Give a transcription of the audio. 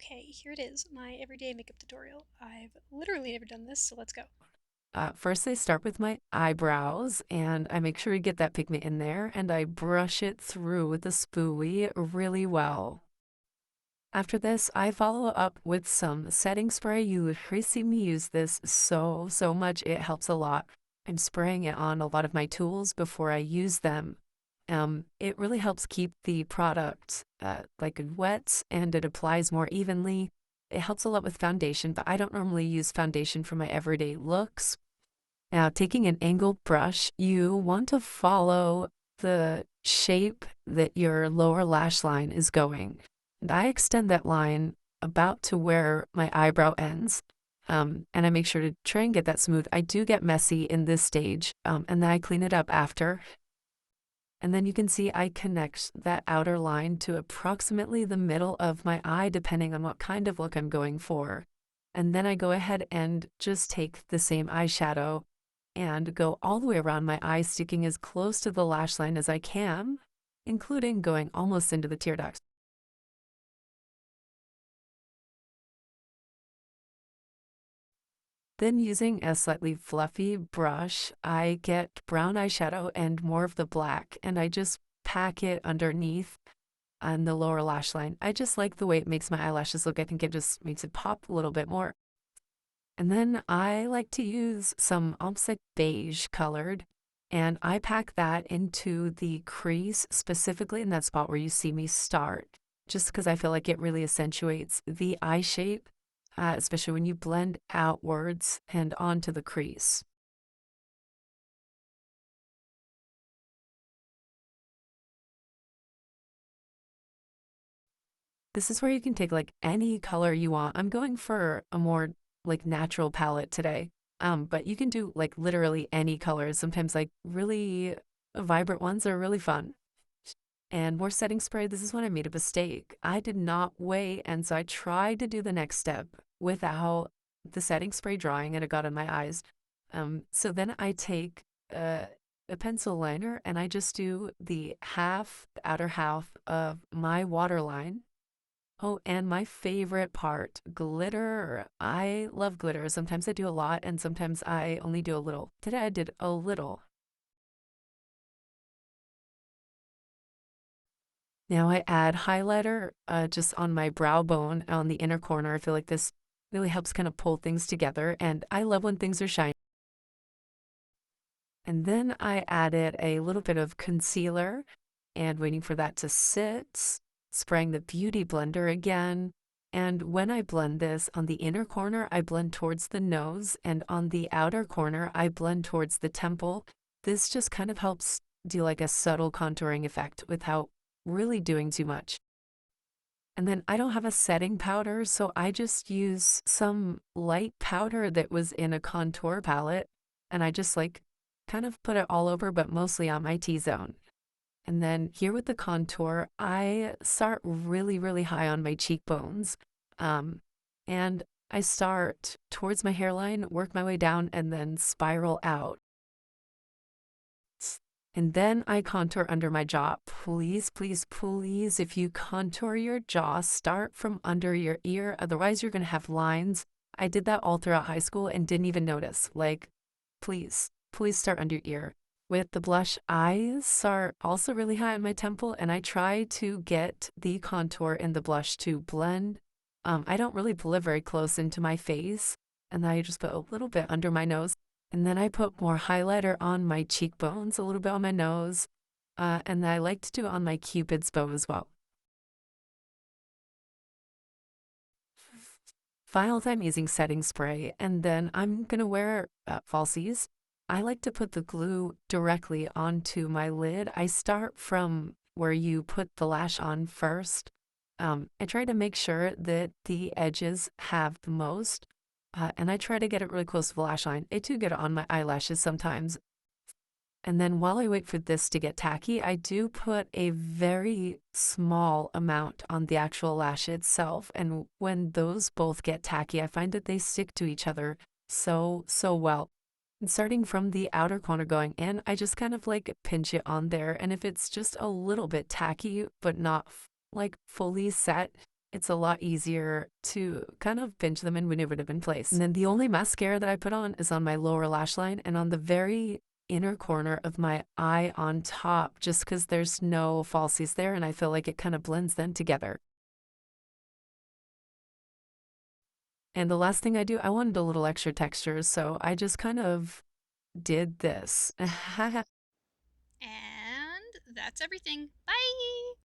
Okay, here it is, my everyday makeup tutorial. I've literally never done this, so let's go. First, I start with my eyebrows and I make sure to get that pigment in there and I brush it through with a spoolie really well. After this, I follow up with some setting spray. You literally see me use this so much. It helps a lot. I'm spraying it on a lot of my tools before I use them. It really helps keep the product like wet and it applies more evenly. It helps a lot with foundation, but I don't normally use foundation for my everyday looks. Now, taking an angled brush, you want to follow the shape that your lower lash line is going. And I extend that line about to where my eyebrow ends. And I make sure to try and get that smooth. I do get messy in this stage, and then I clean it up after. And then you can see I connect that outer line to approximately the middle of my eye, depending on what kind of look I'm going for. And then I go ahead and just take the same eyeshadow and go all the way around my eye, sticking as close to the lash line as I can, including going almost into the tear ducts. Then using a slightly fluffy brush, I get brown eyeshadow and more of the black, and I just pack it underneath on the lower lash line. I just like the way it makes my eyelashes look. I think it just makes it pop a little bit more. And then I like to use some almost like beige colored, and I pack that into the crease, specifically in that spot where you see me start, just because I feel like it really accentuates the eye shape, especially when you blend outwards and onto the crease. This is where you can take like any color you want. I'm going for a more like natural palette today. But you can do like literally any colors. Sometimes like really vibrant ones are really fun. And more setting spray, this is when I made a mistake. I did not weigh, and so I tried to do the next step without the setting spray drying and it got in my eyes. So then I take a pencil liner and I just do the outer half of my waterline. Oh, and my favorite part, glitter. I love glitter. Sometimes I do a lot and sometimes I only do a little. Today I did a little. Now I add highlighter just on my brow bone on the inner corner. I feel like this really helps kind of pull things together and I love when things are shiny. And then I added a little bit of concealer and waiting for that to sit, spraying the Beauty Blender again. And when I blend this on the inner corner, I blend towards the nose, and on the outer corner, I blend towards the temple. This just kind of helps do like a subtle contouring effect without really doing too much. And then I don't have a setting powder, so I just use some light powder that was in a contour palette, and I just like kind of put it all over, but mostly on my T-zone. And then here with the contour, I start really high on my cheekbones. Um, and I start towards my hairline, work my way down, and then spiral out. And then I contour under my jaw. Please, if you contour your jaw, start from under your ear. Otherwise, you're going to have lines. I did that all throughout high school and didn't even notice. Like, please start under your ear. With the blush, I start also really high on my temple and I try to get the contour in the blush to blend. I don't really pull it very close into my face and I just put a little bit under my nose. And then I put more highlighter on my cheekbones, a little bit on my nose, and I like to do it on my Cupid's bow as well. Final time using setting spray, and then I'm gonna wear falsies. I like to put the glue directly onto my lid. I start from where you put the lash on first. I try to make sure that the edges have the most, and I try to get it really close to the lash line. I do get it on my eyelashes sometimes. And then while I wait for this to get tacky, I do put a very small amount on the actual lash itself. And when those both get tacky, I find that they stick to each other so well. And starting from the outer corner going in, I just kind of like pinch it on there. And if it's just a little bit tacky, but not like fully set, it's a lot easier to kind of pinch them and maneuver them in place. And then the only mascara that I put on is on my lower lash line and on the very inner corner of my eye on top, just because there's no falsies there and I feel like it kind of blends them together. And the last thing I do, I wanted a little extra texture, so I just kind of did this. And that's everything. Bye!